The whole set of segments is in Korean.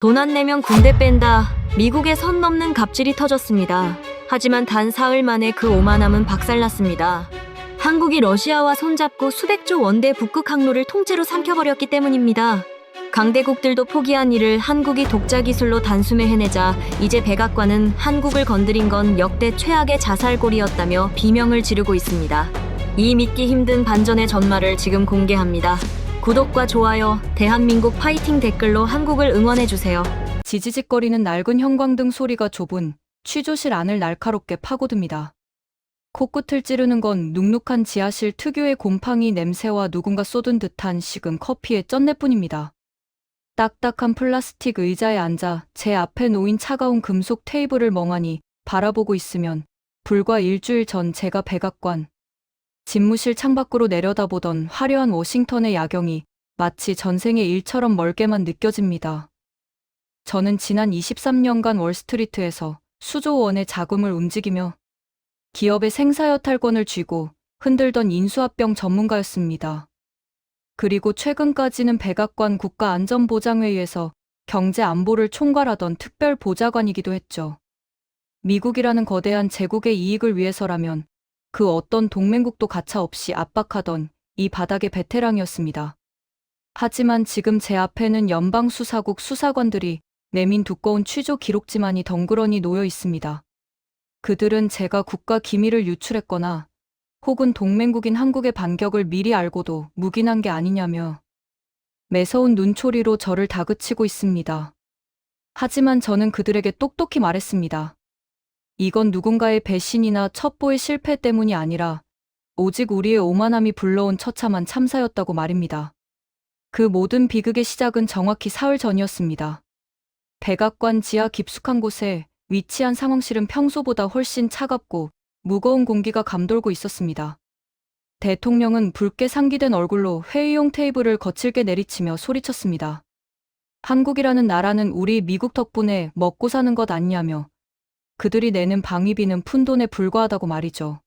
돈 안 내면 군대 뺀다. 미국의 선 넘는 갑질이 터졌습니다. 하지만 단 사흘 만에 그 오만함은 박살났습니다. 한국이 러시아와 손잡고 수백조 원대 북극 항로를 통째로 삼켜버렸기 때문입니다. 강대국들도 포기한 일을 한국이 독자 기술로 단숨에 해내자 이제 백악관은 한국을 건드린 건 역대 최악의 자살골이었다며 비명을 지르고 있습니다. 이 믿기 힘든 반전의 전말을 지금 공개합니다. 구독과 좋아요, 대한민국 파이팅 댓글로 한국을 응원해주세요. 지지직거리는 낡은 형광등 소리가 좁은 취조실 안을 날카롭게 파고듭니다. 코끝을 찌르는 건 눅눅한 지하실 특유의 곰팡이 냄새와 누군가 쏟은 듯한 식은 커피의 쩐내뿐입니다. 딱딱한 플라스틱 의자에 앉아 제 앞에 놓인 차가운 금속 테이블을 멍하니 바라보고 있으면 불과 일주일 전 제가 백악관 집무실 창밖으로 내려다보던 화려한 워싱턴의 야경이 마치 전생의 일처럼 멀게만 느껴집니다. 저는 지난 23년간 월스트리트에서 수조 원의 자금을 움직이며 기업의 생사여탈권을 쥐고 흔들던 인수합병 전문가였습니다. 그리고 최근까지는 백악관 국가안전보장회의에서 경제안보를 총괄하던 특별보좌관이기도 했죠. 미국이라는 거대한 제국의 이익을 위해서라면 그 어떤 동맹국도 가차없이 압박하던 이 바닥의 베테랑이었습니다. 하지만 지금 제 앞에는 연방수사국 수사관들이 내민 두꺼운 취조 기록지만이 덩그러니 놓여 있습니다. 그들은 제가 국가 기밀을 유출했거나 혹은 동맹국인 한국의 반격을 미리 알고도 묵인한 게 아니냐며 매서운 눈초리로 저를 다그치고 있습니다. 하지만 저는 그들에게 똑똑히 말했습니다. 이건 누군가의 배신이나 첩보의 실패 때문이 아니라 오직 우리의 오만함이 불러온 처참한 참사였다고 말입니다. 그 모든 비극의 시작은 정확히 사흘 전이었습니다. 백악관 지하 깊숙한 곳에 위치한 상황실은 평소보다 훨씬 차갑고 무거운 공기가 감돌고 있었습니다. 대통령은 붉게 상기된 얼굴로 회의용 테이블을 거칠게 내리치며 소리쳤습니다. 한국이라는 나라는 우리 미국 덕분에 먹고 사는 것 아니냐며 그들이 내는 방위비는 푼돈에 불과하다고 말이죠.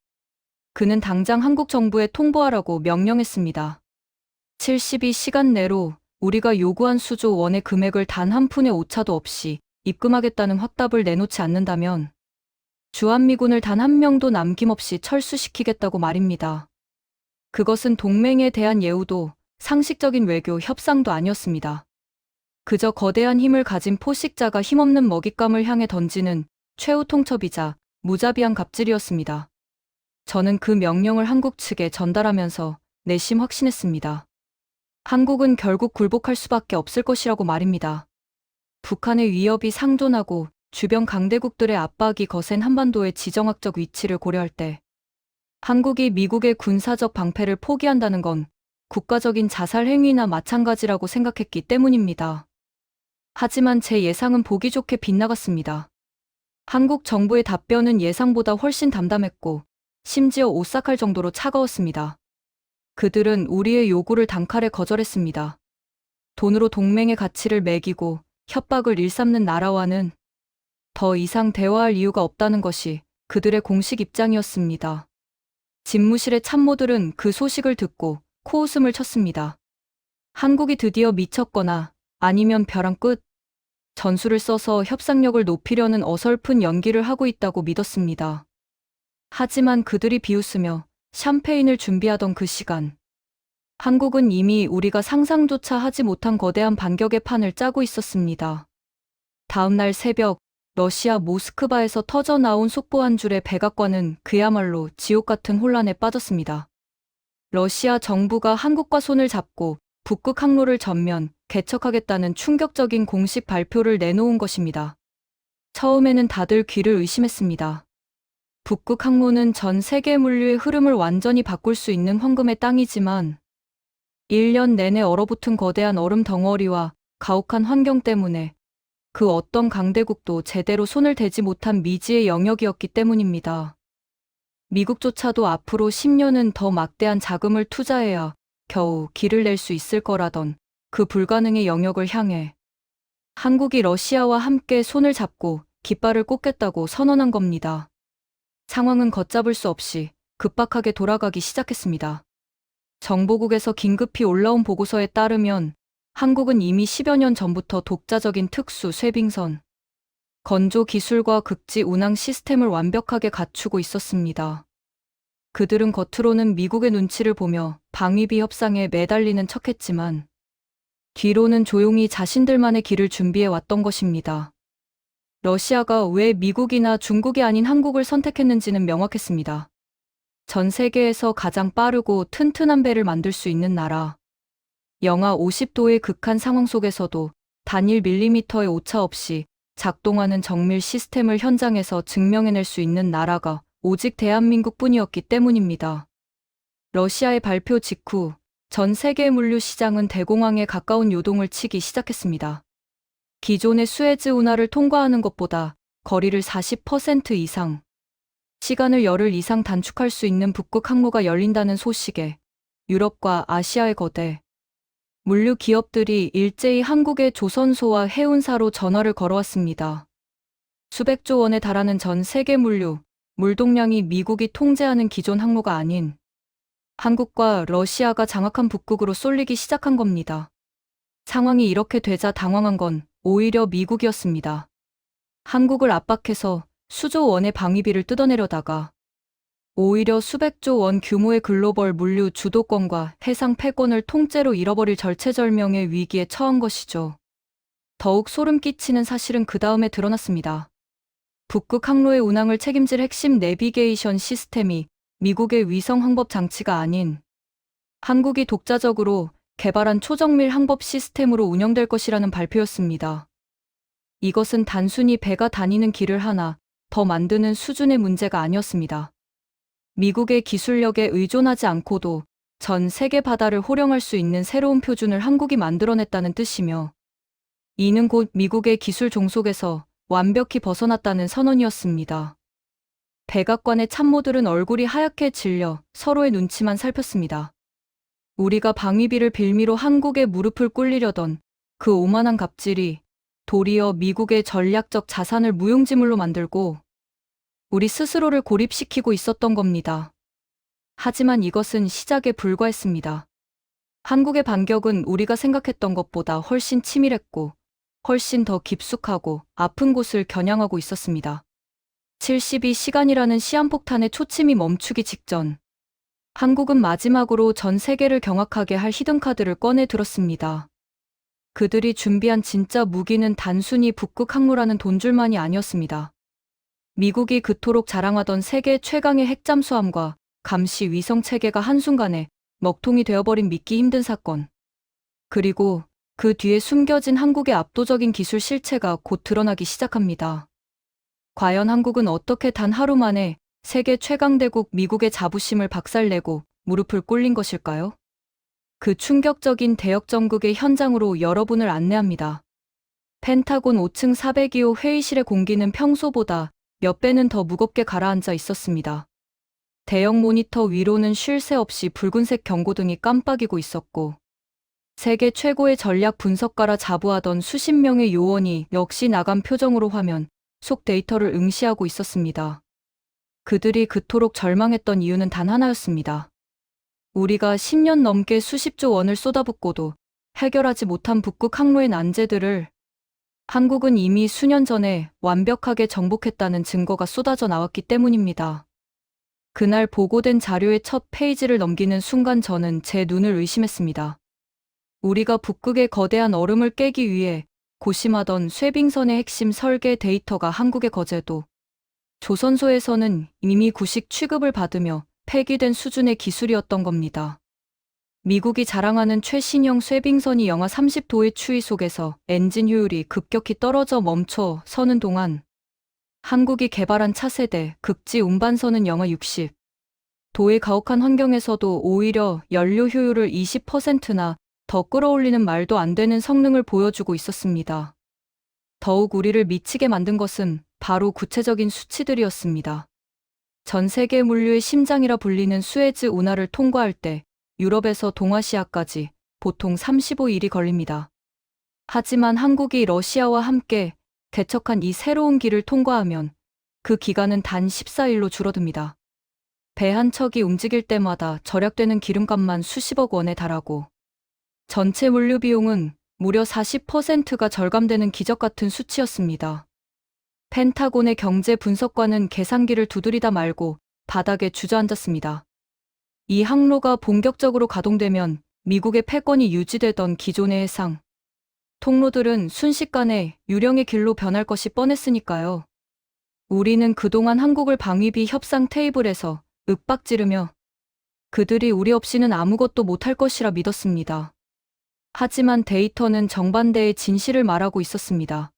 그는 당장 한국 정부에 통보하라고 명령했습니다. 72시간 내로 우리가 요구한 수조 원의 금액을 단 한 푼의 오차도 없이 입금하겠다는 확답을 내놓지 않는다면 주한미군을 단 한 명도 남김없이 철수시키겠다고 말입니다. 그것은 동맹에 대한 예우도 상식적인 외교 협상도 아니었습니다. 그저 거대한 힘을 가진 포식자가 힘없는 먹잇감을 향해 던지는 최후 통첩이자 무자비한 갑질이었습니다. 저는 그 명령을 한국 측에 전달하면서 내심 확신했습니다. 한국은 결국 굴복할 수밖에 없을 것이라고 말입니다. 북한의 위협이 상존하고 주변 강대국들의 압박이 거센 한반도의 지정학적 위치를 고려할 때 한국이 미국의 군사적 방패를 포기한다는 건 국가적인 자살 행위나 마찬가지라고 생각했기 때문입니다. 하지만 제 예상은 보기 좋게 빗나갔습니다. 한국 정부의 답변은 예상보다 훨씬 담담했고 심지어 오싹할 정도로 차가웠습니다. 그들은 우리의 요구를 단칼에 거절했습니다. 돈으로 동맹의 가치를 매기고 협박을 일삼는 나라와는 더 이상 대화할 이유가 없다는 것이 그들의 공식 입장이었습니다. 집무실의 참모들은 그 소식을 듣고 코웃음을 쳤습니다. 한국이 드디어 미쳤거나 아니면 벼랑 끝 전술을 써서 협상력을 높이려는 어설픈 연기를 하고 있다고 믿었습니다. 하지만 그들이 비웃으며 샴페인을 준비하던 그 시간, 한국은 이미 우리가 상상조차 하지 못한 거대한 반격의 판을 짜고 있었습니다. 다음 날 새벽, 러시아 모스크바에서 터져나온 속보 한 줄에 백악관은 그야말로 지옥 같은 혼란에 빠졌습니다. 러시아 정부가 한국과 손을 잡고 북극 항로를 전면 개척하겠다는 충격적인 공식 발표를 내놓은 것입니다. 처음에는 다들 귀를 의심했습니다. 북극 항로는 전 세계 물류의 흐름을 완전히 바꿀 수 있는 황금의 땅이지만 1년 내내 얼어붙은 거대한 얼음 덩어리와 가혹한 환경 때문에 그 어떤 강대국도 제대로 손을 대지 못한 미지의 영역이었기 때문입니다. 미국조차도 앞으로 10년은 더 막대한 자금을 투자해야 겨우 길을 낼 수 있을 거라던 그 불가능의 영역을 향해 한국이 러시아와 함께 손을 잡고 깃발을 꽂겠다고 선언한 겁니다. 상황은 걷잡을 수 없이 급박하게 돌아가기 시작했습니다. 정보국에서 긴급히 올라온 보고서에 따르면 한국은 이미 10여 년 전부터 독자적인 특수 쇄빙선, 건조 기술과 극지 운항 시스템을 완벽하게 갖추고 있었습니다. 그들은 겉으로는 미국의 눈치를 보며 방위비 협상에 매달리는 척했지만 뒤로는 조용히 자신들만의 길을 준비해 왔던 것입니다. 러시아가 왜 미국이나 중국이 아닌 한국을 선택했는지는 명확했습니다. 전 세계에서 가장 빠르고 튼튼한 배를 만들 수 있는 나라. 영하 50도의 극한 상황 속에서도 단 1mm의 오차 없이 작동하는 정밀 시스템을 현장에서 증명해낼 수 있는 나라가 오직 대한민국뿐이었기 때문입니다. 러시아의 발표 직후 전 세계 물류 시장은 대공황에 가까운 요동을 치기 시작했습니다. 기존의 수에즈 운하를 통과하는 것보다 거리를 40% 이상, 시간을 열흘 이상 단축할 수 있는 북극 항로가 열린다는 소식에 유럽과 아시아의 거대 물류 기업들이 일제히 한국의 조선소와 해운사로 전화를 걸어왔습니다. 수백조 원에 달하는 전 세계 물동량이 미국이 통제하는 기존 항로가 아닌 한국과 러시아가 장악한 북극으로 쏠리기 시작한 겁니다. 상황이 이렇게 되자 당황한 건 오히려 미국이었습니다. 한국을 압박해서 수조 원의 방위비를 뜯어내려다가 오히려 수백조 원 규모의 글로벌 물류 주도권과 해상 패권을 통째로 잃어버릴 절체절명의 위기에 처한 것이죠. 더욱 소름 끼치는 사실은 그 다음에 드러났습니다. 북극 항로의 운항을 책임질 핵심 내비게이션 시스템이 미국의 위성 항법 장치가 아닌 한국이 독자적으로 개발한 초정밀 항법 시스템으로 운영될 것이라는 발표였습니다. 이것은 단순히 배가 다니는 길을 하나 더 만드는 수준의 문제가 아니었습니다. 미국의 기술력에 의존하지 않고도 전 세계 바다를 호령할 수 있는 새로운 표준을 한국이 만들어냈다는 뜻이며, 이는 곧 미국의 기술 종속에서 완벽히 벗어났다는 선언이었습니다. 백악관의 참모들은 얼굴이 하얗게 질려 서로의 눈치만 살폈습니다. 우리가 방위비를 빌미로 한국에 무릎을 꿇리려던 그 오만한 갑질이 도리어 미국의 전략적 자산을 무용지물로 만들고 우리 스스로를 고립시키고 있었던 겁니다. 하지만 이것은 시작에 불과했습니다. 한국의 반격은 우리가 생각했던 것보다 훨씬 치밀했고 훨씬 더 깊숙하고 아픈 곳을 겨냥하고 있었습니다. 72시간이라는 시한폭탄의 초침이 멈추기 직전, 한국은 마지막으로 전 세계를 경악하게 할 히든카드를 꺼내 들었습니다. 그들이 준비한 진짜 무기는 단순히 북극 항로라는 돈줄만이 아니었습니다. 미국이 그토록 자랑하던 세계 최강의 핵잠수함과 감시 위성 체계가 한순간에 먹통이 되어버린 믿기 힘든 사건. 그리고 그 뒤에 숨겨진 한국의 압도적인 기술 실체가 곧 드러나기 시작합니다. 과연 한국은 어떻게 단 하루 만에 세계 최강대국 미국의 자부심을 박살내고 무릎을 꿇린 것일까요? 그 충격적인 대역전극의 현장으로 여러분을 안내합니다. 펜타곤 5층 402호 회의실의 공기는 평소보다 몇 배는 더 무겁게 가라앉아 있었습니다. 대형 모니터 위로는 쉴 새 없이 붉은색 경고등이 깜빡이고 있었고, 세계 최고의 전략 분석가라 자부하던 수십 명의 요원이 역시 나간 표정으로 화면 속 데이터를 응시하고 있었습니다. 그들이 그토록 절망했던 이유는 단 하나였습니다. 우리가 10년 넘게 수십조 원을 쏟아붓고도 해결하지 못한 북극 항로의 난제들을 한국은 이미 수년 전에 완벽하게 정복했다는 증거가 쏟아져 나왔기 때문입니다. 그날 보고된 자료의 첫 페이지를 넘기는 순간 저는 제 눈을 의심했습니다. 우리가 북극의 거대한 얼음을 깨기 위해 고심하던 쇄빙선의 핵심 설계 데이터가 한국에 거제도 조선소에서는 이미 구식 취급을 받으며 폐기된 수준의 기술이었던 겁니다. 미국이 자랑하는 최신형 쇄빙선이 영하 30도의 추위 속에서 엔진 효율이 급격히 떨어져 멈춰 서는 동안 한국이 개발한 차세대 극지 운반선은 영하 60도의 가혹한 환경에서도 오히려 연료 효율을 20%나 더 끌어올리는 말도 안 되는 성능을 보여주고 있었습니다. 더욱 우리를 미치게 만든 것은 바로 구체적인 수치들이었습니다. 전 세계 물류의 심장이라 불리는 수에즈 운하를 통과할 때 유럽에서 동아시아까지 보통 35일이 걸립니다. 하지만 한국이 러시아와 함께 개척한 이 새로운 길을 통과하면 그 기간은 단 14일로 줄어듭니다. 배 한 척이 움직일 때마다 절약되는 기름값만 수십억 원에 달하고 전체 물류 비용은 무려 40%가 절감되는 기적 같은 수치였습니다. 펜타곤의 경제 분석관은 계산기를 두드리다 말고 바닥에 주저앉았습니다. 이 항로가 본격적으로 가동되면 미국의 패권이 유지되던 기존의 해상 통로들은 순식간에 유령의 길로 변할 것이 뻔했으니까요. 우리는 그동안 한국을 방위비 협상 테이블에서 윽박지르며 그들이 우리 없이는 아무것도 못할 것이라 믿었습니다. 하지만 데이터는 정반대의 진실을 말하고 있었습니다.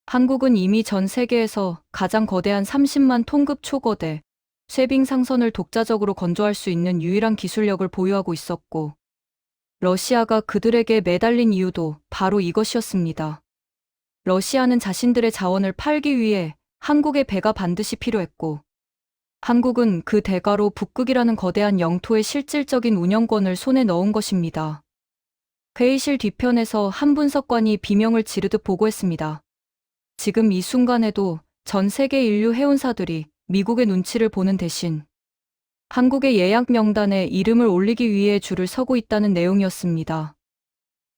한국은 이미 전 세계에서 가장 거대한 30만 톤급 초거대 쇠빙 상선을 독자적으로 건조할 수 있는 유일한 기술력을 보유하고 있었고, 러시아가 그들에게 매달린 이유도 바로 이것이었습니다. 러시아는 자신들의 자원을 팔기 위해 한국의 배가 반드시 필요했고, 한국은 그 대가로 북극이라는 거대한 영토의 실질적인 운영권을 손에 넣은 것입니다. 회의실 뒤편에서 한 분석관이 비명을 지르듯 보고했습니다. 지금 이 순간에도 전 세계 인류 해운사들이 미국의 눈치를 보는 대신 한국의 예약 명단에 이름을 올리기 위해 줄을 서고 있다는 내용이었습니다.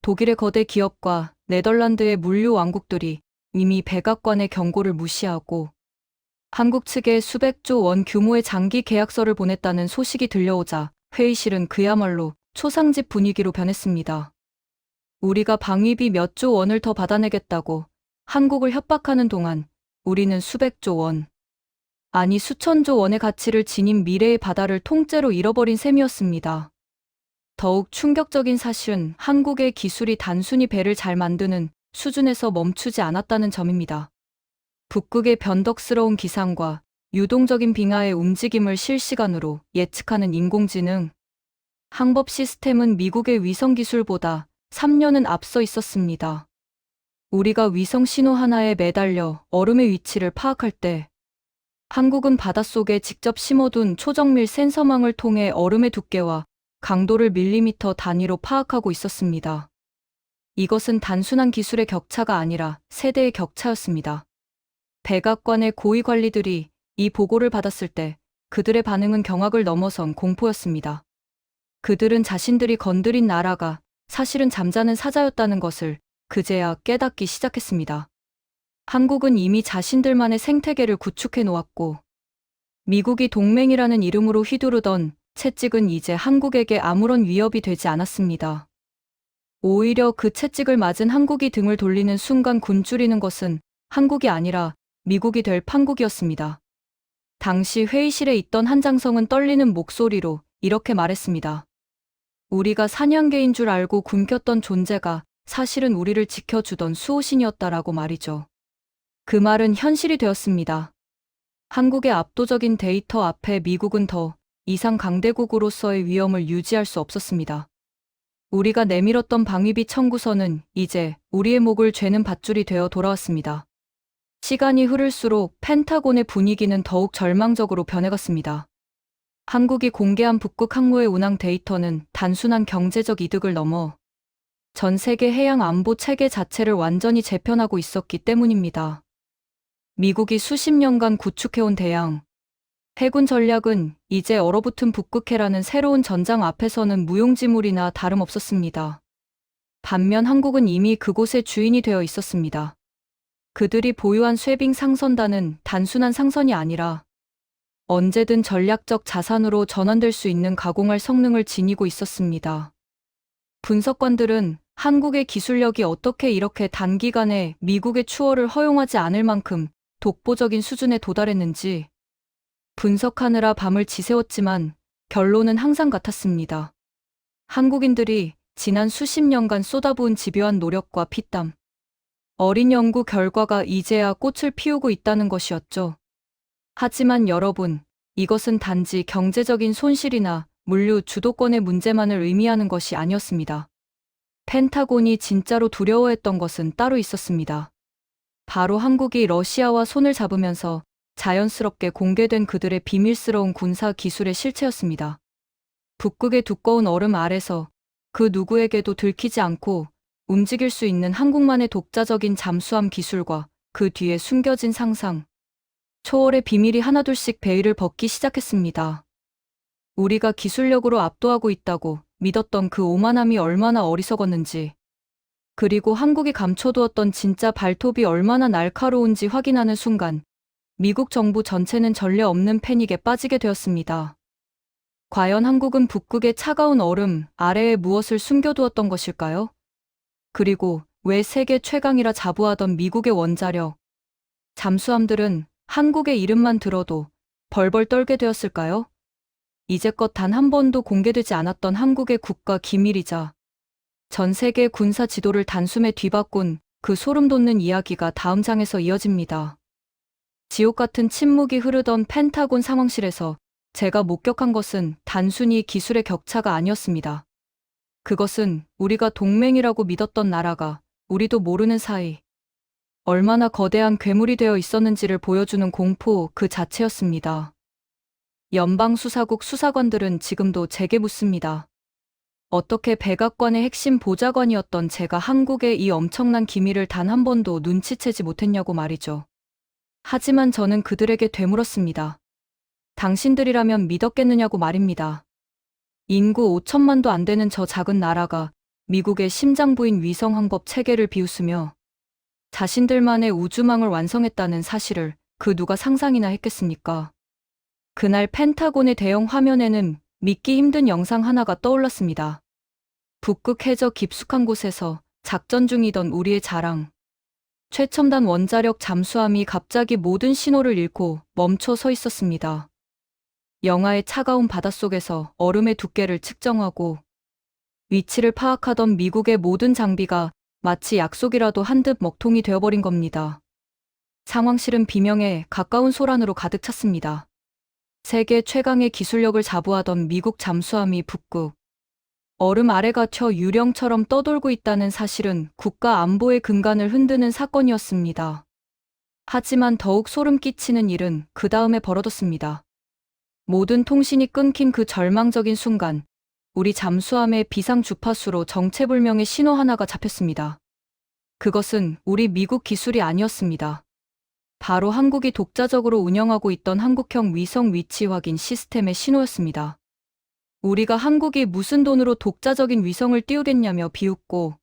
독일의 거대 기업과 네덜란드의 물류 왕국들이 이미 백악관의 경고를 무시하고 한국 측에 수백조 원 규모의 장기 계약서를 보냈다는 소식이 들려오자 회의실은 그야말로 초상집 분위기로 변했습니다. 우리가 방위비 몇 조 원을 더 받아내겠다고 한국을 협박하는 동안 우리는 수백조 원, 아니 수천조 원의 가치를 지닌 미래의 바다를 통째로 잃어버린 셈이었습니다. 더욱 충격적인 사실은 한국의 기술이 단순히 배를 잘 만드는 수준에서 멈추지 않았다는 점입니다. 북극의 변덕스러운 기상과 유동적인 빙하의 움직임을 실시간으로 예측하는 인공지능 항법 시스템은 미국의 위성 기술보다 3년은 앞서 있었습니다. 우리가 위성 신호 하나에 매달려 얼음의 위치를 파악할 때 한국은 바닷속에 직접 심어둔 초정밀 센서망을 통해 얼음의 두께와 강도를 밀리미터 단위로 파악하고 있었습니다. 이것은 단순한 기술의 격차가 아니라 세대의 격차였습니다. 백악관의 고위 관리들이 이 보고를 받았을 때 그들의 반응은 경악을 넘어선 공포였습니다. 그들은 자신들이 건드린 나라가 사실은 잠자는 사자였다는 것을 그제야 깨닫기 시작했습니다. 한국은 이미 자신들만의 생태계를 구축해 놓았고, 미국이 동맹이라는 이름으로 휘두르던 채찍은 이제 한국에게 아무런 위협이 되지 않았습니다. 오히려 그 채찍을 맞은 한국이 등을 돌리는 순간 굶주리는 것은 한국이 아니라 미국이 될 판국이었습니다. 당시 회의실에 있던 한장성은 떨리는 목소리로 이렇게 말했습니다. 우리가 사냥개인 줄 알고 굶겼던 존재가 사실은 우리를 지켜주던 수호신이었다라고 말이죠. 그 말은 현실이 되었습니다. 한국의 압도적인 데이터 앞에 미국은 더 이상 강대국으로서의 위험을 유지할 수 없었습니다. 우리가 내밀었던 방위비 청구서는 이제 우리의 목을 죄는 밧줄이 되어 돌아왔습니다. 시간이 흐를수록 펜타곤의 분위기는 더욱 절망적으로 변해갔습니다. 한국이 공개한 북극 항로의 운항 데이터는 단순한 경제적 이득을 넘어 전 세계 해양 안보 체계 자체를 완전히 재편하고 있었기 때문입니다. 미국이 수십 년간 구축해온 대양 해군 전략은 이제 얼어붙은 북극해라는 새로운 전장 앞에서는 무용지물이나 다름없었습니다. 반면 한국은 이미 그곳의 주인이 되어 있었습니다. 그들이 보유한 쇠빙 상선단은 단순한 상선이 아니라 언제든 전략적 자산으로 전환될 수 있는 가공할 성능을 지니고 있었습니다. 분석관들은 한국의 기술력이 어떻게 이렇게 단기간에 미국의 추월을 허용하지 않을 만큼 독보적인 수준에 도달했는지 분석하느라 밤을 지새웠지만 결론은 항상 같았습니다. 한국인들이 지난 수십 년간 쏟아부은 집요한 노력과 피땀, 어린 연구 결과가 이제야 꽃을 피우고 있다는 것이었죠. 하지만 여러분, 이것은 단지 경제적인 손실이나 물류 주도권의 문제만을 의미하는 것이 아니었습니다. 펜타곤이 진짜로 두려워했던 것은 따로 있었습니다. 바로 한국이 러시아와 손을 잡으면서 자연스럽게 공개된 그들의 비밀스러운 군사 기술의 실체였습니다. 북극의 두꺼운 얼음 아래서 그 누구에게도 들키지 않고 움직일 수 있는 한국만의 독자적인 잠수함 기술과 그 뒤에 숨겨진 상상, 초월의 비밀이 하나둘씩 베일을 벗기 시작했습니다. 우리가 기술력으로 압도하고 있다고 믿었던 그 오만함이 얼마나 어리석었는지, 그리고 한국이 감춰두었던 진짜 발톱이 얼마나 날카로운지 확인하는 순간 미국 정부 전체는 전례 없는 패닉에 빠지게 되었습니다. 과연 한국은 북극의 차가운 얼음 아래에 무엇을 숨겨두었던 것일까요? 그리고 왜 세계 최강이라 자부하던 미국의 원자력, 잠수함들은 한국의 이름만 들어도 벌벌 떨게 되었을까요? 이제껏 단 한 번도 공개되지 않았던 한국의 국가 기밀이자 전 세계 군사 지도를 단숨에 뒤바꾼 그 소름 돋는 이야기가 다음 장에서 이어집니다. 지옥 같은 침묵이 흐르던 펜타곤 상황실에서 제가 목격한 것은 단순히 기술의 격차가 아니었습니다. 그것은 우리가 동맹이라고 믿었던 나라가 우리도 모르는 사이 얼마나 거대한 괴물이 되어 있었는지를 보여주는 공포 그 자체였습니다. 연방수사국 수사관들은 지금도 제게 묻습니다. 어떻게 백악관의 핵심 보좌관이었던 제가 한국의 이 엄청난 기밀을 단 한 번도 눈치채지 못했냐고 말이죠. 하지만 저는 그들에게 되물었습니다. 당신들이라면 믿었겠느냐고 말입니다. 인구 5천만도 안 되는 저 작은 나라가 미국의 심장부인 위성 항법 체계를 비웃으며 자신들만의 우주망을 완성했다는 사실을 그 누가 상상이나 했겠습니까? 그날 펜타곤의 대형 화면에는 믿기 힘든 영상 하나가 떠올랐습니다. 북극 해저 깊숙한 곳에서 작전 중이던 우리의 자랑. 최첨단 원자력 잠수함이 갑자기 모든 신호를 잃고 멈춰 서 있었습니다. 영하의 차가운 바닷속에서 얼음의 두께를 측정하고 위치를 파악하던 미국의 모든 장비가 마치 약속이라도 한 듯 먹통이 되어버린 겁니다. 상황실은 비명에 가까운 소란으로 가득 찼습니다. 세계 최강의 기술력을 자부하던 미국 잠수함이 북극 얼음 아래 갇혀 유령처럼 떠돌고 있다는 사실은 국가 안보의 근간을 흔드는 사건이었습니다. 하지만 더욱 소름 끼치는 일은 그 다음에 벌어졌습니다. 모든 통신이 끊긴 그 절망적인 순간, 우리 잠수함의 비상 주파수로 정체불명의 신호 하나가 잡혔습니다. 그것은 우리 미국 기술이 아니었습니다. 바로 한국이 독자적으로 운영하고 있던 한국형 위성 위치 확인 시스템의 신호였습니다. 우리가 한국이 무슨 돈으로 독자적인 위성을 띄우겠냐며 비웃고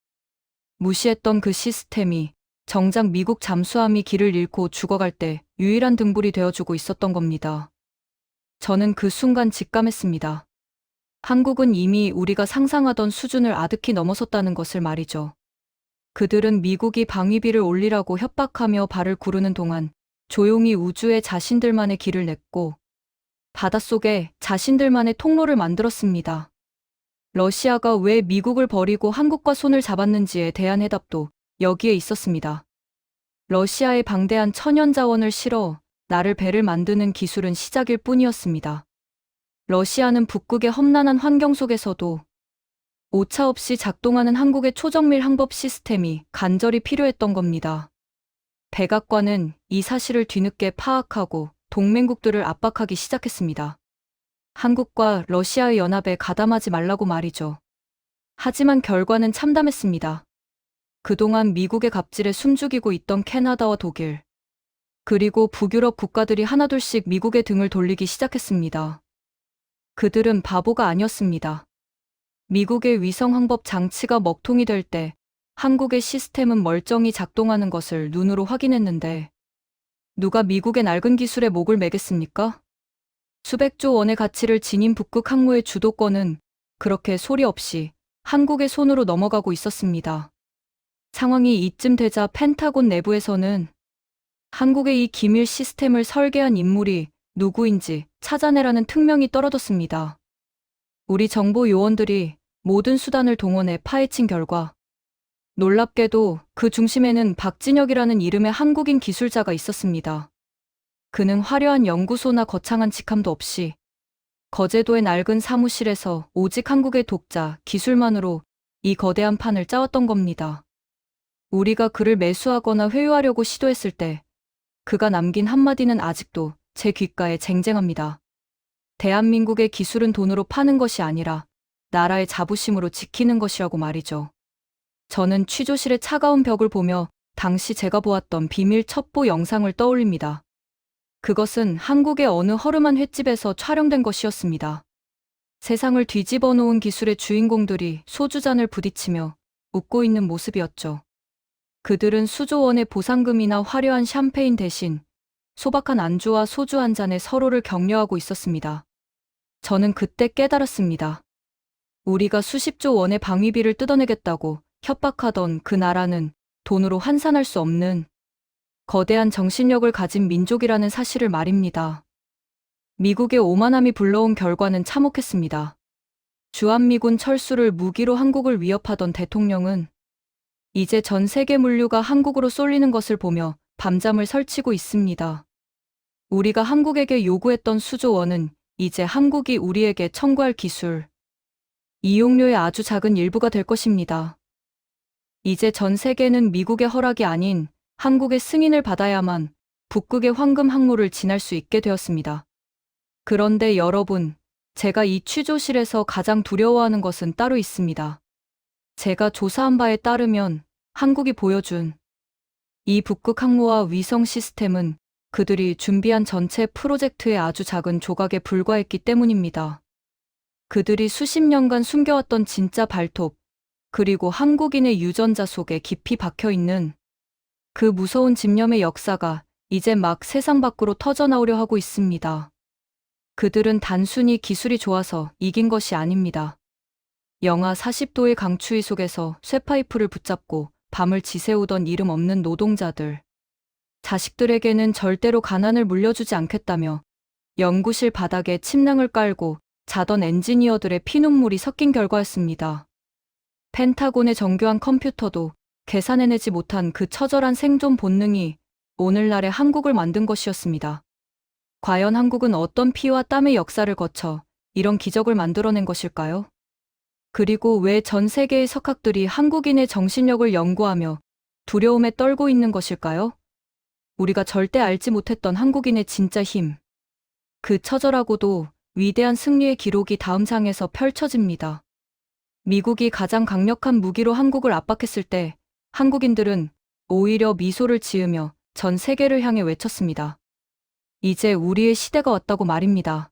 무시했던 그 시스템이 정작 미국 잠수함이 길을 잃고 죽어갈 때 유일한 등불이 되어주고 있었던 겁니다. 저는 그 순간 직감했습니다. 한국은 이미 우리가 상상하던 수준을 아득히 넘어섰다는 것을 말이죠. 그들은 미국이 방위비를 올리라고 협박하며 발을 구르는 동안 조용히 우주에 자신들만의 길을 냈고 바닷속에 자신들만의 통로를 만들었습니다. 러시아가 왜 미국을 버리고 한국과 손을 잡았는지에 대한 해답도 여기에 있었습니다. 러시아의 방대한 천연 자원을 실어 나를 배를 만드는 기술은 시작일 뿐이었습니다. 러시아는 북극의 험난한 환경 속에서도 오차없이 작동하는 한국의 초정밀 항법 시스템이 간절히 필요했던 겁니다. 백악관은 이 사실을 뒤늦게 파악하고 동맹국들을 압박하기 시작했습니다. 한국과 러시아의 연합에 가담하지 말라고 말이죠. 하지만 결과는 참담했습니다. 그동안 미국의 갑질에 숨죽이고 있던 캐나다와 독일, 그리고 북유럽 국가들이 하나둘씩 미국의 등을 돌리기 시작했습니다. 그들은 바보가 아니었습니다. 미국의 위성 항법 장치가 먹통이 될 때 한국의 시스템은 멀쩡히 작동하는 것을 눈으로 확인했는데 누가 미국의 낡은 기술에 목을 매겠습니까? 수백조 원의 가치를 지닌 북극 항모의 주도권은 그렇게 소리 없이 한국의 손으로 넘어가고 있었습니다. 상황이 이쯤 되자 펜타곤 내부에서는 한국의 이 기밀 시스템을 설계한 인물이 누구인지 찾아내라는 특명이 떨어졌습니다. 우리 정보 요원들이 모든 수단을 동원해 파헤친 결과 놀랍게도 그 중심에는 박진혁이라는 이름의 한국인 기술자가 있었습니다. 그는 화려한 연구소나 거창한 직함도 없이 거제도의 낡은 사무실에서 오직 한국의 독자 기술만으로 이 거대한 판을 짜왔던 겁니다. 우리가 그를 매수하거나 회유하려고 시도했을 때 그가 남긴 한마디는 아직도 제 귓가에 쟁쟁합니다. 대한민국의 기술은 돈으로 파는 것이 아니라 나라의 자부심으로 지키는 것이라고 말이죠. 저는 취조실의 차가운 벽을 보며 당시 제가 보았던 비밀 첩보 영상을 떠올립니다. 그것은 한국의 어느 허름한 횟집에서 촬영된 것이었습니다. 세상을 뒤집어 놓은 기술의 주인공들이 소주잔을 부딪히며 웃고 있는 모습이었죠. 그들은 수조원의 보상금이나 화려한 샴페인 대신 소박한 안주와 소주 한 잔에 서로를 격려하고 있었습니다. 저는 그때 깨달았습니다. 우리가 수십조 원의 방위비를 뜯어내겠다고 협박하던 그 나라는 돈으로 환산할 수 없는 거대한 정신력을 가진 민족이라는 사실을 말입니다. 미국의 오만함이 불러온 결과는 참혹했습니다. 주한미군 철수를 무기로 한국을 위협하던 대통령은 이제 전 세계 물류가 한국으로 쏠리는 것을 보며 밤잠을 설치고 있습니다. 우리가 한국에게 요구했던 수조원은 이제 한국이 우리에게 청구할 기술, 이용료의 아주 작은 일부가 될 것입니다. 이제 전 세계는 미국의 허락이 아닌 한국의 승인을 받아야만 북극의 황금 항로를 지날 수 있게 되었습니다. 그런데 여러분, 제가 이 취조실에서 가장 두려워하는 것은 따로 있습니다. 제가 조사한 바에 따르면 한국이 보여준 이 북극 항로와 위성 시스템은 그들이 준비한 전체 프로젝트의 아주 작은 조각에 불과했기 때문입니다. 그들이 수십 년간 숨겨왔던 진짜 발톱, 그리고 한국인의 유전자 속에 깊이 박혀 있는 그 무서운 집념의 역사가 이제 막 세상 밖으로 터져나오려 하고 있습니다. 그들은 단순히 기술이 좋아서 이긴 것이 아닙니다. 영하 40도의 강추위 속에서 쇠파이프를 붙잡고 밤을 지새우던 이름 없는 노동자들. 자식들에게는 절대로 가난을 물려주지 않겠다며 연구실 바닥에 침낭을 깔고 자던 엔지니어들의 피눈물이 섞인 결과였습니다. 펜타곤의 정교한 컴퓨터도 계산해내지 못한 그 처절한 생존 본능이 오늘날의 한국을 만든 것이었습니다. 과연 한국은 어떤 피와 땀의 역사를 거쳐 이런 기적을 만들어낸 것일까요? 그리고 왜 전 세계의 석학들이 한국인의 정신력을 연구하며 두려움에 떨고 있는 것일까요? 우리가 절대 알지 못했던 한국인의 진짜 힘. 그 처절하고도 위대한 승리의 기록이 다음 장에서 펼쳐집니다. 미국이 가장 강력한 무기로 한국을 압박했을 때 한국인들은 오히려 미소를 지으며 전 세계를 향해 외쳤습니다. 이제 우리의 시대가 왔다고 말입니다.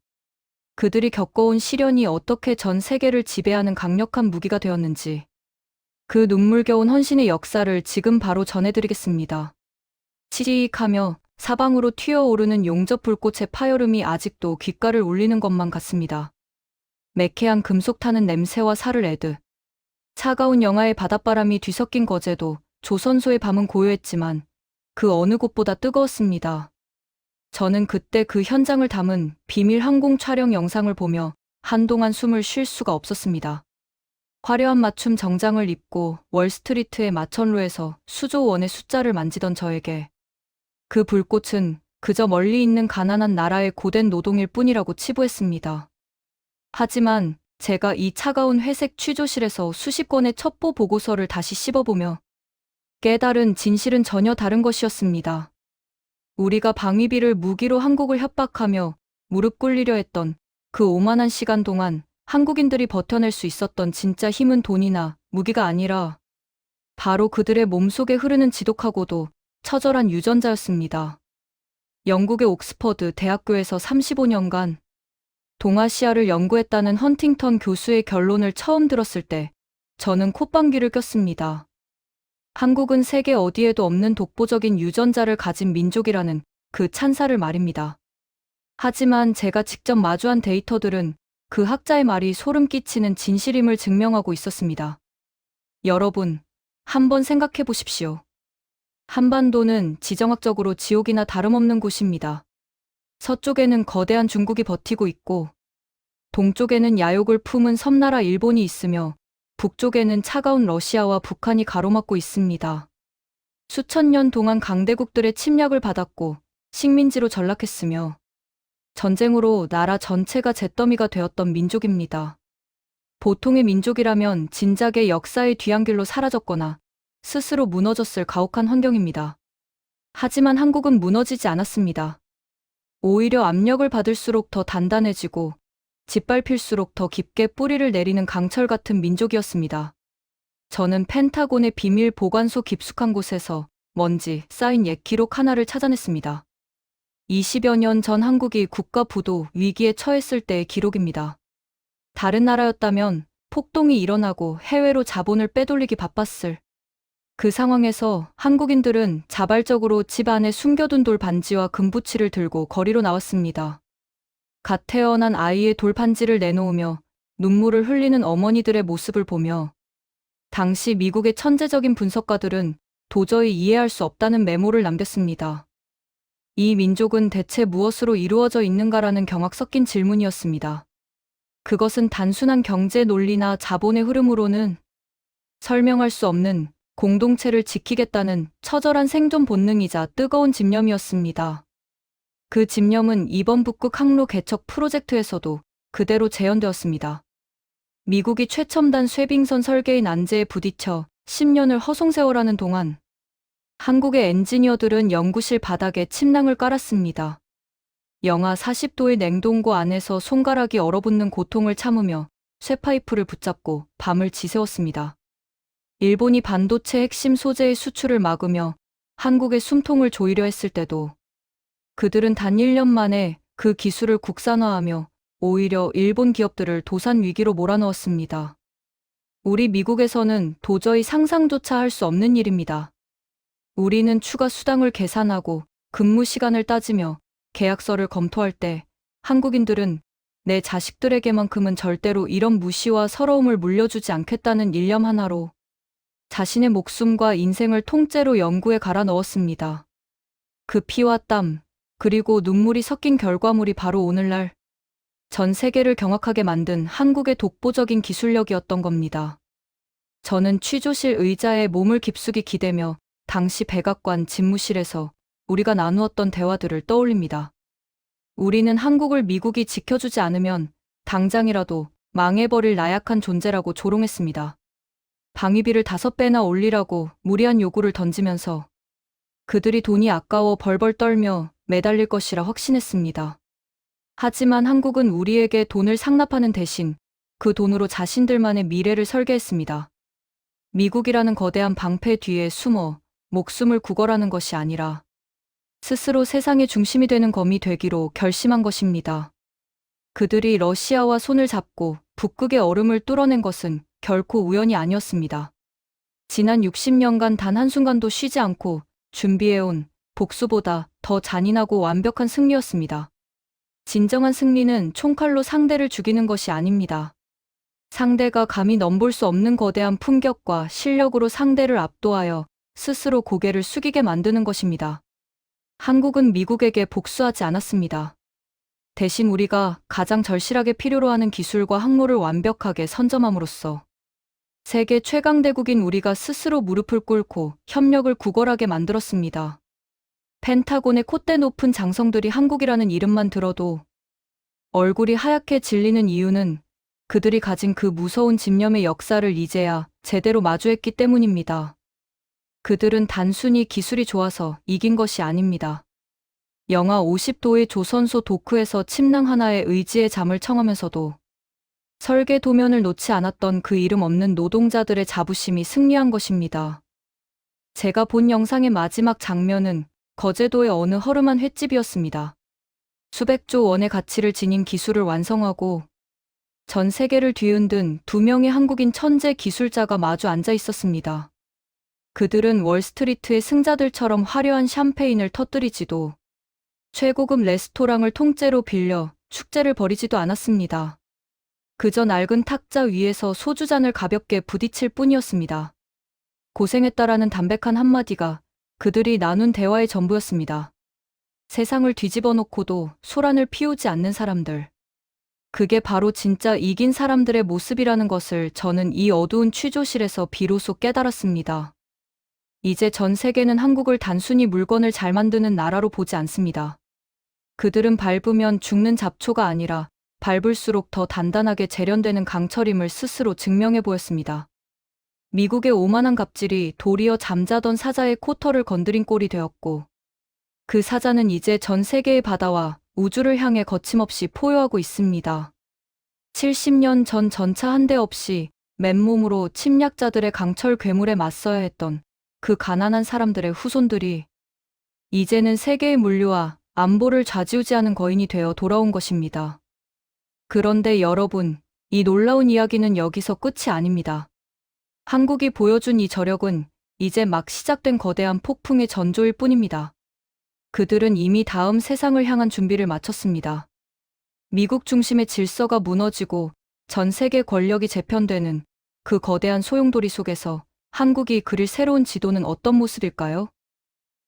그들이 겪어온 시련이 어떻게 전 세계를 지배하는 강력한 무기가 되었는지 그 눈물겨운 헌신의 역사를 지금 바로 전해드리겠습니다. 치익하며 사방으로 튀어오르는 용접 불꽃의 파열음이 아직도 귓가를 울리는 것만 같습니다. 매캐한 금속 타는 냄새와 살을 애듯 차가운 영하의 바닷바람이 뒤섞인 거제도 조선소의 밤은 고요했지만 그 어느 곳보다 뜨거웠습니다. 저는 그때 그 현장을 담은 비밀 항공 촬영 영상을 보며 한동안 숨을 쉴 수가 없었습니다. 화려한 맞춤 정장을 입고 월스트리트의 마천루에서 수조원의 숫자를 만지던 저에게 그 불꽃은 그저 멀리 있는 가난한 나라의 고된 노동일 뿐이라고 치부했습니다. 하지만 제가 이 차가운 회색 취조실에서 수십 건의 첩보 보고서를 다시 씹어보며 깨달은 진실은 전혀 다른 것이었습니다. 우리가 방위비를 무기로 한국을 협박하며 무릎 꿇리려 했던 그 오만한 시간 동안 한국인들이 버텨낼 수 있었던 진짜 힘은 돈이나 무기가 아니라 바로 그들의 몸속에 흐르는 지독하고도 처절한 유전자였습니다. 영국의 옥스퍼드 대학교에서 35년간 동아시아를 연구했다는 헌팅턴 교수의 결론을 처음 들었을 때 저는 콧방귀를 꼈습니다. 한국은 세계 어디에도 없는 독보적인 유전자를 가진 민족이라는 그 찬사를 말입니다. 하지만 제가 직접 마주한 데이터들은 그 학자의 말이 소름 끼치는 진실임을 증명하고 있었습니다. 여러분, 한번 생각해 보십시오. 한반도는 지정학적으로 지옥이나 다름없는 곳입니다. 서쪽에는 거대한 중국이 버티고 있고, 동쪽에는 야욕을 품은 섬나라 일본이 있으며, 북쪽에는 차가운 러시아와 북한이 가로막고 있습니다. 수천 년 동안 강대국들의 침략을 받았고 식민지로 전락했으며 전쟁으로 나라 전체가 잿더미가 되었던 민족입니다. 보통의 민족이라면 진작에 역사의 뒤안길로 사라졌거나 스스로 무너졌을 가혹한 환경입니다. 하지만 한국은 무너지지 않았습니다. 오히려 압력을 받을수록 더 단단해지고 짓밟힐수록 더 깊게 뿌리를 내리는 강철 같은 민족이었습니다. 저는 펜타곤의 비밀 보관소 깊숙한 곳에서 먼지 쌓인 옛 기록 하나를 찾아냈습니다. 20여 년 전 한국이 국가 부도 위기에 처했을 때의 기록입니다. 다른 나라였다면 폭동이 일어나고 해외로 자본을 빼돌리기 바빴을 그 상황에서 한국인들은 자발적으로 집 안에 숨겨둔 돌 반지와 금부치를 들고 거리로 나왔습니다. 갓 태어난 아이의 돌 반지를 내놓으며 눈물을 흘리는 어머니들의 모습을 보며 당시 미국의 천재적인 분석가들은 도저히 이해할 수 없다는 메모를 남겼습니다. 이 민족은 대체 무엇으로 이루어져 있는가라는 경악 섞인 질문이었습니다. 그것은 단순한 경제 논리나 자본의 흐름으로는 설명할 수 없는 공동체를 지키겠다는 처절한 생존 본능이자 뜨거운 집념이었습니다. 그 집념은 이번 북극 항로 개척 프로젝트에서도 그대로 재현되었습니다. 미국이 최첨단 쇄빙선 설계인 안제에 부딪혀 10년을 허송세월하는 동안 한국의 엔지니어들은 연구실 바닥에 침낭을 깔았습니다. 영하 40도의 냉동고 안에서 손가락이 얼어붙는 고통을 참으며 쇠파이프를 붙잡고 밤을 지새웠습니다. 일본이 반도체 핵심 소재의 수출을 막으며 한국의 숨통을 조이려 했을 때도 그들은 단 1년 만에 그 기술을 국산화하며 오히려 일본 기업들을 도산 위기로 몰아넣었습니다. 우리 미국에서는 도저히 상상조차 할 수 없는 일입니다. 우리는 추가 수당을 계산하고 근무 시간을 따지며 계약서를 검토할 때 한국인들은 내 자식들에게만큼은 절대로 이런 무시와 서러움을 물려주지 않겠다는 일념 하나로 자신의 목숨과 인생을 통째로 연구에 갈아 넣었습니다. 그 피와 땀, 그리고 눈물이 섞인 결과물이 바로 오늘날 전 세계를 경악하게 만든 한국의 독보적인 기술력이었던 겁니다. 저는 취조실 의자에 몸을 깊숙이 기대며 당시 백악관 집무실에서 우리가 나누었던 대화들을 떠올립니다. 우리는 한국을 미국이 지켜주지 않으면 당장이라도 망해버릴 나약한 존재라고 조롱했습니다. 방위비를 5배나 올리라고 무리한 요구를 던지면서 그들이 돈이 아까워 벌벌 떨며 매달릴 것이라 확신했습니다. 하지만 한국은 우리에게 돈을 상납하는 대신 그 돈으로 자신들만의 미래를 설계했습니다. 미국이라는 거대한 방패 뒤에 숨어 목숨을 구걸하는 것이 아니라 스스로 세상의 중심이 되는 검이 되기로 결심한 것입니다. 그들이 러시아와 손을 잡고 북극의 얼음을 뚫어낸 것은 결코 우연이 아니었습니다. 지난 60년간 단 한순간도 쉬지 않고 준비해온 복수보다 더 잔인하고 완벽한 승리였습니다. 진정한 승리는 총칼로 상대를 죽이는 것이 아닙니다. 상대가 감히 넘볼 수 없는 거대한 품격과 실력으로 상대를 압도하여 스스로 고개를 숙이게 만드는 것입니다. 한국은 미국에게 복수하지 않았습니다. 대신 우리가 가장 절실하게 필요로 하는 기술과 항로를 완벽하게 선점함으로써 세계 최강대국인 우리가 스스로 무릎을 꿇고 협력을 구걸하게 만들었습니다. 펜타곤의 콧대 높은 장성들이 한국이라는 이름만 들어도 얼굴이 하얗게 질리는 이유는 그들이 가진 그 무서운 집념의 역사를 이제야 제대로 마주했기 때문입니다. 그들은 단순히 기술이 좋아서 이긴 것이 아닙니다. 영하 50도의 조선소 도크에서 침낭 하나에 의지의 잠을 청하면서도 설계 도면을 놓지 않았던 그 이름 없는 노동자들의 자부심이 승리한 것입니다. 제가 본 영상의 마지막 장면은 거제도의 어느 허름한 횟집이었습니다. 수백조 원의 가치를 지닌 기술을 완성하고 전 세계를 뒤흔든 2명의 한국인 천재 기술자가 마주 앉아 있었습니다. 그들은 월스트리트의 승자들처럼 화려한 샴페인을 터뜨리지도 최고급 레스토랑을 통째로 빌려 축제를 벌이지도 않았습니다. 그저 낡은 탁자 위에서 소주잔을 가볍게 부딪힐 뿐이었습니다. 고생했다라는 담백한 한마디가 그들이 나눈 대화의 전부였습니다. 세상을 뒤집어 놓고도 소란을 피우지 않는 사람들. 그게 바로 진짜 이긴 사람들의 모습이라는 것을 저는 이 어두운 취조실에서 비로소 깨달았습니다. 이제 전 세계는 한국을 단순히 물건을 잘 만드는 나라로 보지 않습니다. 그들은 밟으면 죽는 잡초가 아니라 밟을수록 더 단단하게 재련되는 강철임을 스스로 증명해 보였습니다. 미국의 오만한 갑질이 도리어 잠자던 사자의 코털을 건드린 꼴이 되었고 그 사자는 이제 전 세계의 바다와 우주를 향해 거침없이 포효하고 있습니다. 70년 전 전차 한 대 없이 맨몸으로 침략자들의 강철 괴물에 맞서야 했던 그 가난한 사람들의 후손들이 이제는 세계의 물류와 안보를 좌지우지하는 거인이 되어 돌아온 것입니다. 그런데 여러분, 이 놀라운 이야기는 여기서 끝이 아닙니다. 한국이 보여준 이 저력은 이제 막 시작된 거대한 폭풍의 전조일 뿐입니다. 그들은 이미 다음 세상을 향한 준비를 마쳤습니다. 미국 중심의 질서가 무너지고 전 세계 권력이 재편되는 그 거대한 소용돌이 속에서 한국이 그릴 새로운 지도는 어떤 모습일까요?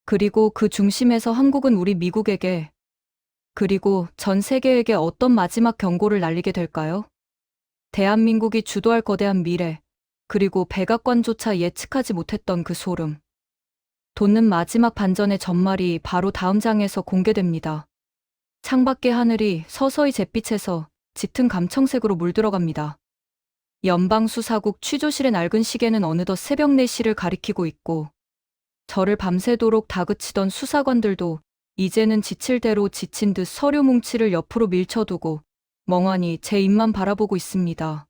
그리고 그 중심에서 한국은 우리 미국에게, 그리고 전 세계에게 어떤 마지막 경고를 날리게 될까요? 대한민국이 주도할 거대한 미래, 그리고 백악관조차 예측하지 못했던 그 소름. 돋는 마지막 반전의 전말이 바로 다음 장에서 공개됩니다. 창밖의 하늘이 서서히 잿빛에서 짙은 감청색으로 물들어갑니다. 연방수사국 취조실의 낡은 시계는 어느덧 새벽 4시를 가리키고 있고, 저를 밤새도록 다그치던 수사관들도 이제는 지칠 대로 지친 듯 서류 뭉치를 옆으로 밀쳐두고 멍하니 제 입만 바라보고 있습니다.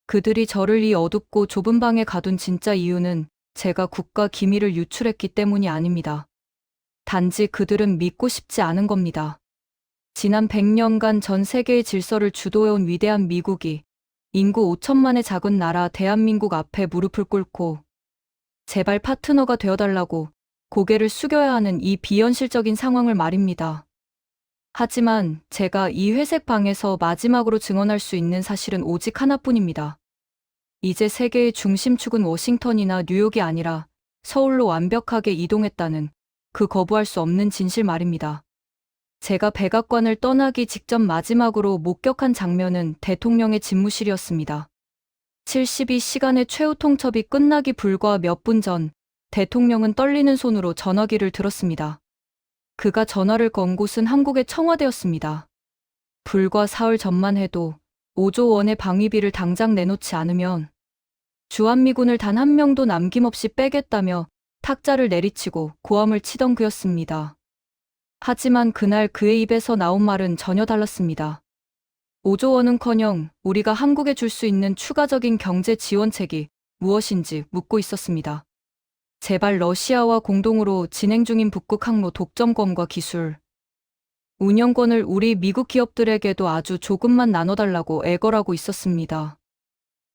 그들이 저를 이 어둡고 좁은 방에 가둔 진짜 이유는 제가 국가 기밀을 유출했기 때문이 아닙니다. 단지 그들은 믿고 싶지 않은 겁니다. 지난 100년간 전 세계의 질서를 주도해온 위대한 미국이 인구 5천만의 작은 나라 대한민국 앞에 무릎을 꿇고 제발 파트너가 되어달라고 고개를 숙여야 하는 이 비현실적인 상황을 말입니다. 하지만 제가 이 회색 방에서 마지막으로 증언할 수 있는 사실은 오직 하나뿐입니다. 이제 세계의 중심축은 워싱턴이나 뉴욕이 아니라 서울로 완벽하게 이동했다는 그 거부할 수 없는 진실 말입니다. 제가 백악관을 떠나기 직전 마지막으로 목격한 장면은 대통령의 집무실이었습니다. 72시간의 최후 통첩이 끝나기 불과 몇 분 전, 대통령은 떨리는 손으로 전화기를 들었습니다. 그가 전화를 건 곳은 한국의 청와대였습니다. 불과 사흘 전만 해도 5조 원의 방위비를 당장 내놓지 않으면 주한미군을 단 한 명도 남김없이 빼겠다며 탁자를 내리치고 고함을 치던 그였습니다. 하지만 그날 그의 입에서 나온 말은 전혀 달랐습니다. 5조 원은커녕 우리가 한국에 줄 수 있는 추가적인 경제 지원책이 무엇인지 묻고 있었습니다. 제발 러시아와 공동으로 진행 중인 북극 항로 독점권과 기술, 운영권을 우리 미국 기업들에게도 아주 조금만 나눠달라고 애걸하고 있었습니다.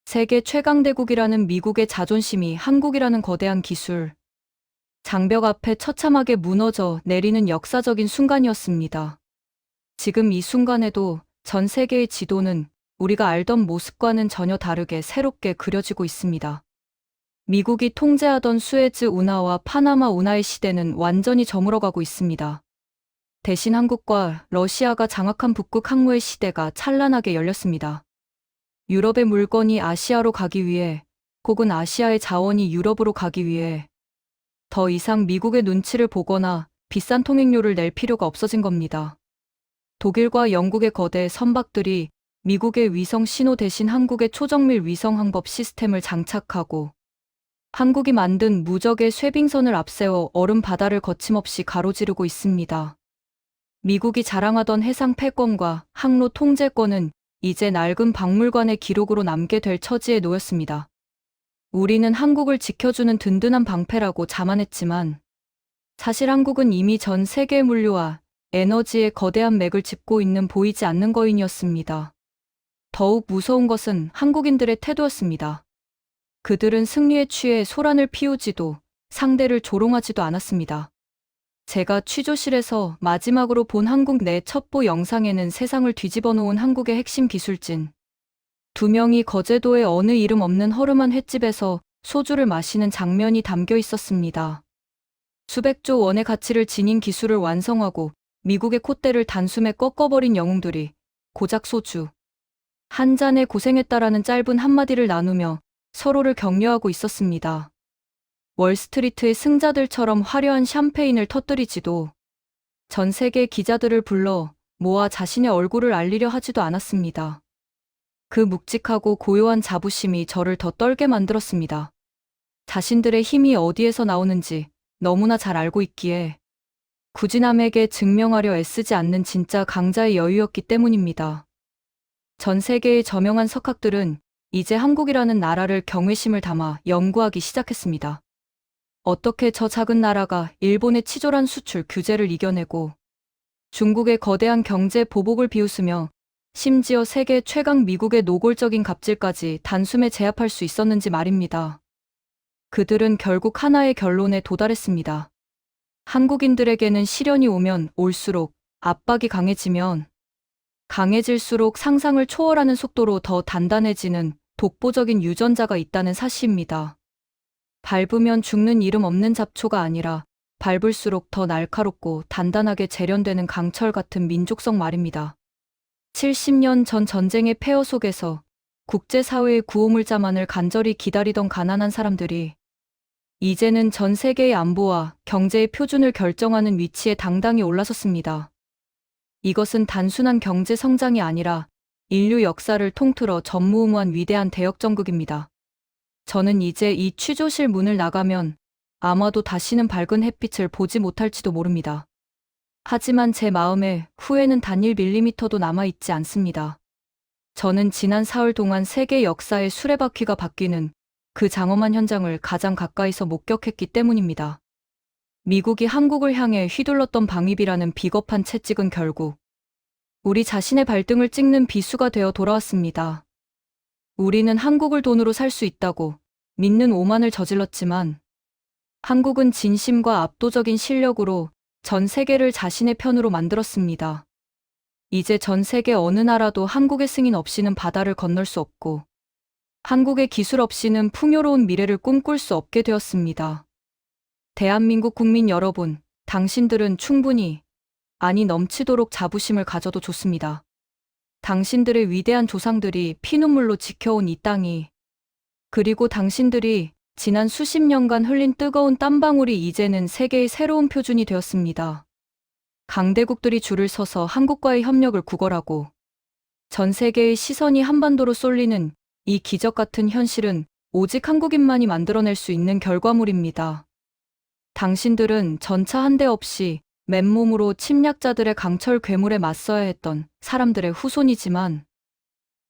세계 최강대국이라는 미국의 자존심이 한국이라는 거대한 기술, 장벽 앞에 처참하게 무너져 내리는 역사적인 순간이었습니다. 지금 이 순간에도 전 세계의 지도는 우리가 알던 모습과는 전혀 다르게 새롭게 그려지고 있습니다. 미국이 통제하던 수에즈 운하와 파나마 운하의 시대는 완전히 저물어가고 있습니다. 대신 한국과 러시아가 장악한 북극 항로의 시대가 찬란하게 열렸습니다. 유럽의 물건이 아시아로 가기 위해, 혹은 아시아의 자원이 유럽으로 가기 위해 더 이상 미국의 눈치를 보거나 비싼 통행료를 낼 필요가 없어진 겁니다. 독일과 영국의 거대 선박들이 미국의 위성 신호 대신 한국의 초정밀 위성 항법 시스템을 장착하고 한국이 만든 무적의 쇠빙선을 앞세워 얼음 바다를 거침없이 가로지르고 있습니다. 미국이 자랑하던 해상 패권과 항로 통제권은 이제 낡은 박물관의 기록으로 남게 될 처지에 놓였습니다. 우리는 한국을 지켜주는 든든한 방패라고 자만했지만 사실 한국은 이미 전 세계의 물류와 에너지의 거대한 맥을 짚고 있는 보이지 않는 거인이었습니다. 더욱 무서운 것은 한국인들의 태도였습니다. 그들은 승리에 취해 소란을 피우지도 상대를 조롱하지도 않았습니다. 제가 취조실에서 마지막으로 본 한국 내 첩보 영상에는 세상을 뒤집어 놓은 한국의 핵심 기술진 2명이 거제도의 어느 이름 없는 허름한 횟집에서 소주를 마시는 장면이 담겨 있었습니다. 수백조 원의 가치를 지닌 기술을 완성하고 미국의 콧대를 단숨에 꺾어버린 영웅들이 고작 소주 한 잔에 고생했다라는 짧은 한마디를 나누며 서로를 격려하고 있었습니다. 월스트리트의 승자들처럼 화려한 샴페인을 터뜨리지도 전 세계 기자들을 불러 모아 자신의 얼굴을 알리려 하지도 않았습니다. 그 묵직하고 고요한 자부심이 저를 더 떨게 만들었습니다. 자신들의 힘이 어디에서 나오는지 너무나 잘 알고 있기에 굳이 남에게 증명하려 애쓰지 않는 진짜 강자의 여유였기 때문입니다. 전 세계의 저명한 석학들은 이제 한국이라는 나라를 경외심을 담아 연구하기 시작했습니다. 어떻게 저 작은 나라가 일본의 치졸한 수출 규제를 이겨내고 중국의 거대한 경제 보복을 비웃으며 심지어 세계 최강 미국의 노골적인 갑질까지 단숨에 제압할 수 있었는지 말입니다. 그들은 결국 하나의 결론에 도달했습니다. 한국인들에게는 시련이 오면 올수록, 압박이 강해지면 강해질수록 상상을 초월하는 속도로 더 단단해지는 독보적인 유전자가 있다는 사실입니다. 밟으면 죽는 이름 없는 잡초가 아니라 밟을수록 더 날카롭고 단단하게 재련되는 강철 같은 민족성 말입니다. 70년 전 전쟁의 폐허 속에서 국제사회의 구호물자만을 간절히 기다리던 가난한 사람들이 이제는 전 세계의 안보와 경제의 표준을 결정하는 위치에 당당히 올라섰습니다. 이것은 단순한 경제 성장이 아니라 인류 역사를 통틀어 전무후무한 위대한 대역전극입니다. 저는 이제 이 취조실 문을 나가면 아마도 다시는 밝은 햇빛을 보지 못할지도 모릅니다. 하지만 제 마음에 후회는 단 1mm도 남아있지 않습니다. 저는 지난 사흘 동안 세계 역사의 수레바퀴가 바뀌는 그 장엄한 현장을 가장 가까이서 목격했기 때문입니다. 미국이 한국을 향해 휘둘렀던 방위비라는 비겁한 채찍은 결국 우리 자신의 발등을 찍는 비수가 되어 돌아왔습니다. 우리는 한국을 돈으로 살 수 있다고 믿는 오만을 저질렀지만 한국은 진심과 압도적인 실력으로 전 세계를 자신의 편으로 만들었습니다. 이제 전 세계 어느 나라도 한국의 승인 없이는 바다를 건널 수 없고 한국의 기술 없이는 풍요로운 미래를 꿈꿀 수 없게 되었습니다. 대한민국 국민 여러분, 당신들은 충분히, 아니 넘치도록 자부심을 가져도 좋습니다. 당신들의 위대한 조상들이 피눈물로 지켜온 이 땅이, 그리고 당신들이 지난 수십 년간 흘린 뜨거운 땀방울이 이제는 세계의 새로운 표준이 되었습니다. 강대국들이 줄을 서서 한국과의 협력을 구걸하고 전 세계의 시선이 한반도로 쏠리는 이 기적 같은 현실은 오직 한국인만이 만들어낼 수 있는 결과물입니다. 당신들은 전차 한 대 없이 맨몸으로 침략자들의 강철 괴물에 맞서야 했던 사람들의 후손이지만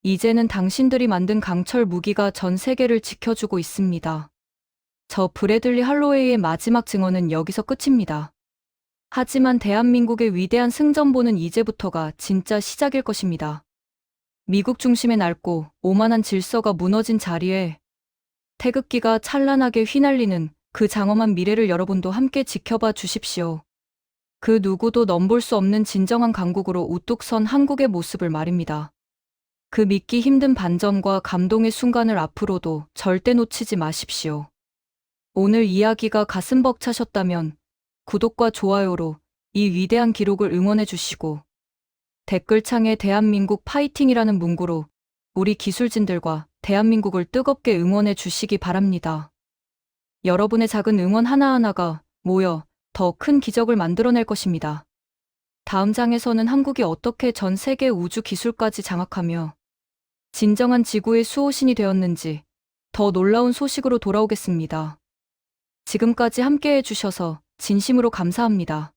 이제는 당신들이 만든 강철 무기가 전 세계를 지켜주고 있습니다. 저 브래들리 할로웨이의 마지막 증언은 여기서 끝입니다. 하지만 대한민국의 위대한 승전보는 이제부터가 진짜 시작일 것입니다. 미국 중심의 낡고 오만한 질서가 무너진 자리에 태극기가 찬란하게 휘날리는 그 장엄한 미래를 여러분도 함께 지켜봐 주십시오. 그 누구도 넘볼 수 없는 진정한 강국으로 우뚝 선 한국의 모습을 말입니다. 그 믿기 힘든 반전과 감동의 순간을 앞으로도 절대 놓치지 마십시오. 오늘 이야기가 가슴 벅차셨다면 구독과 좋아요로 이 위대한 기록을 응원해 주시고 댓글창에 대한민국 파이팅이라는 문구로 우리 기술진들과 대한민국을 뜨겁게 응원해 주시기 바랍니다. 여러분의 작은 응원 하나하나가 모여 더 큰 기적을 만들어낼 것입니다. 다음 장에서는 한국이 어떻게 전 세계 우주 기술까지 장악하며 진정한 지구의 수호신이 되었는지 더 놀라운 소식으로 돌아오겠습니다. 지금까지 함께해 주셔서 진심으로 감사합니다.